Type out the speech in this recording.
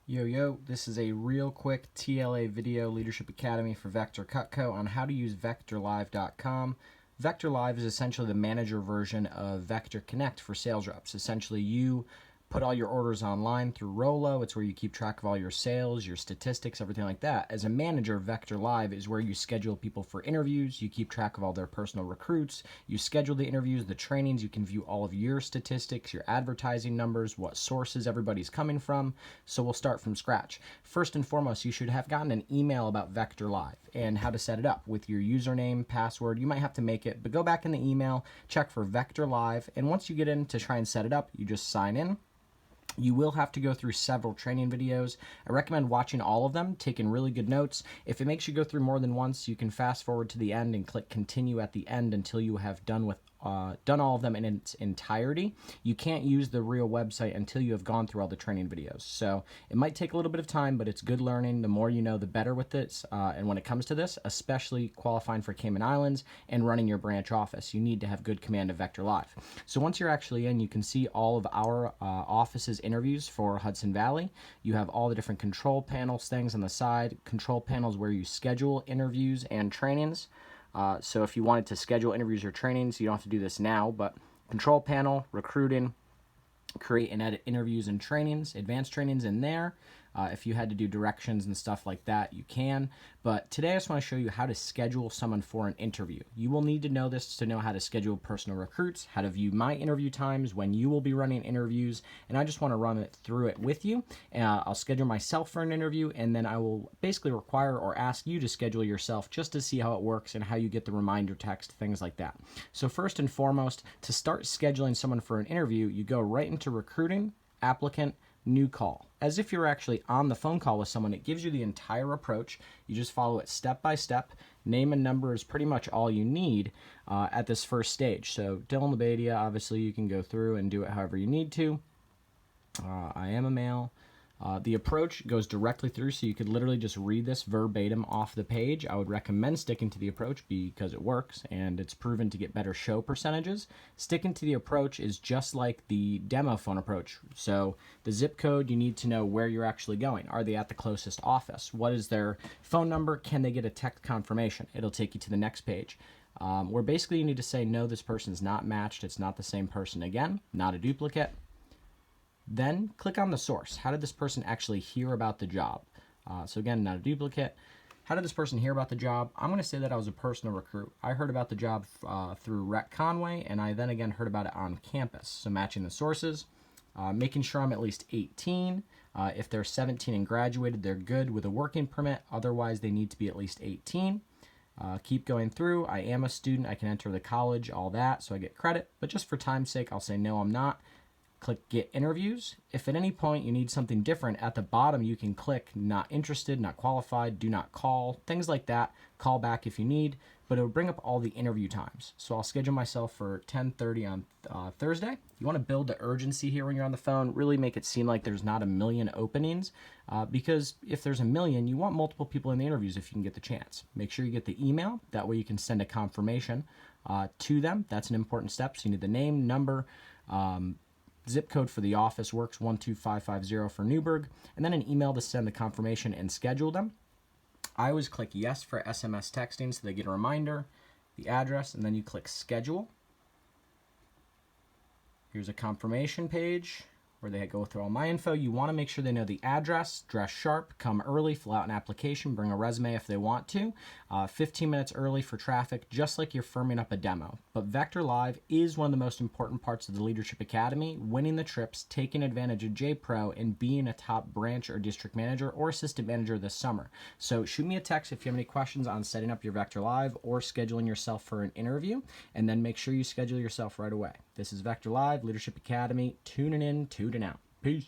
Yo, this is a real quick TLA video leadership academy for Vector Cutco on how to use VectorLive.com. VectorLive is essentially the manager version of Vector Connect for sales reps. Essentially, you put all your orders online through Rolo. It's where you keep track of all your sales, your statistics, everything like that. As a manager, VectorLive is where you schedule people for interviews. You keep track of all their personal recruits. You schedule the interviews, the trainings. You can view all of your statistics, your advertising numbers, what sources everybody's coming from. So we'll start from scratch. First and foremost, you should have gotten an email about VectorLive and how to set it up with your username, password. You might have to make it, but go back in the email, check for VectorLive, and once you get in to try and set it up, you just sign in. You will have to go through several training videos. I recommend watching all of them, taking really good notes. If it makes you go through more than once, you can fast forward to the end and click continue at the end until you have done all of them in its entirety. You can't use the real website until you have gone through all the training videos. So it might take a little bit of time, but it's good learning. The more you know, the better with this. And when it comes to this, especially qualifying for Cayman Islands and running your branch office, you need to have good command of VectorLive. So once you're actually in, you can see all of our office's interviews for Hudson Valley. You have all the different control panels, things on the side. Control panels where you schedule interviews and trainings. So if you wanted to schedule interviews or trainings, you don't have to do this now, but control panel, recruiting, create and edit interviews and trainings, advanced trainings in there. If you had to do directions and stuff like that, you can. But today I just want to show you how to schedule someone for an interview. You will need to know this to know how to schedule personal recruits, how to view my interview times, when you will be running interviews, and I just want to run it through it with you. I'll schedule myself for an interview, and then I will basically require or ask you to schedule yourself just to see how it works and how you get the reminder text, things like that. So first and foremost, to start scheduling someone for an interview, you go right into recruiting, applicant, new call. As if you're actually on the phone call with someone, it gives you the entire approach. You just follow it step by step. Name and number is pretty much all you need at this first stage. So Dylan Labadia, obviously you can go through and do it however you need to. I am a male. The approach goes directly through, so you could literally just read this verbatim off the page. I would recommend sticking to the approach because it works and it's proven to get better show percentages. Sticking to the approach is just like the demo phone approach. So the zip code, you need to know where you're actually going. Are they at the closest office? What is their phone number? Can they get a text confirmation? It'll take you to the next page. Where basically you need to say, no, this person's not matched. It's not the same person again, not a duplicate. Then click on the source. How did this person actually hear about the job? So again, not a duplicate. How did this person hear about the job? I'm going to say that I was a personal recruit. I heard about the job through Rec Conway, and I then again heard about it on campus. So matching the sources, making sure I'm at least 18. If they're 17 and graduated, they're good with a working permit. Otherwise, they need to be at least 18. Keep going through. I am a student. I can enter the college, all that, so I get credit. But just for time's sake, I'll say no, I'm not. Click Get Interviews. If at any point you need something different, at the bottom you can click Not Interested, Not Qualified, Do Not Call, things like that. Call back if you need, but it'll bring up all the interview times. So I'll schedule myself for 10:30 on Thursday. You want to build the urgency here when you're on the phone, really make it seem like there's not a million openings, because if there's a million, you want multiple people in the interviews if you can get the chance. Make sure you get the email. That way you can send a confirmation to them. That's an important step. So you need the name, number, zip code for the office, works 12550 for Newburgh, and then an email to send the confirmation and schedule them. I always click yes for SMS texting so they get a reminder, the address, and then you click schedule. Here's a confirmation page where they go through all my info. You want to make sure they know the address, dress sharp, come early, fill out an application, bring a resume if they want to. 15 minutes early for traffic, just like you're firming up a demo. But VectorLive is one of the most important parts of the Leadership Academy, winning the trips, taking advantage of JPro, and being a top branch or district manager or assistant manager this summer. So shoot me a text if you have any questions on setting up your VectorLive or scheduling yourself for an interview, and then make sure you schedule yourself right away. This is VectorLive, Leadership Academy, tuning in, tuning out. Peace.